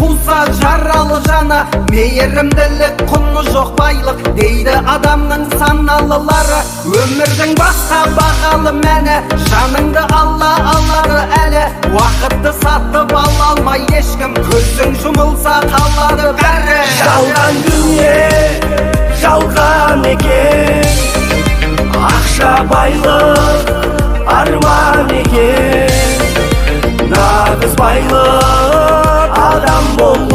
Bulsa jaralı jana, meyrimdilik kunu жоқ байлық дейді адамның саналылары. Өмірдің басқа бағалы мәні, жаныңды алла алады әлі. Уақытты сатып ала алмай ешкім, көзің жұмылса қалады бәрі. Жалған дүние, жалған екен, ақша байлық арман екен. Нағыз байлық адам бол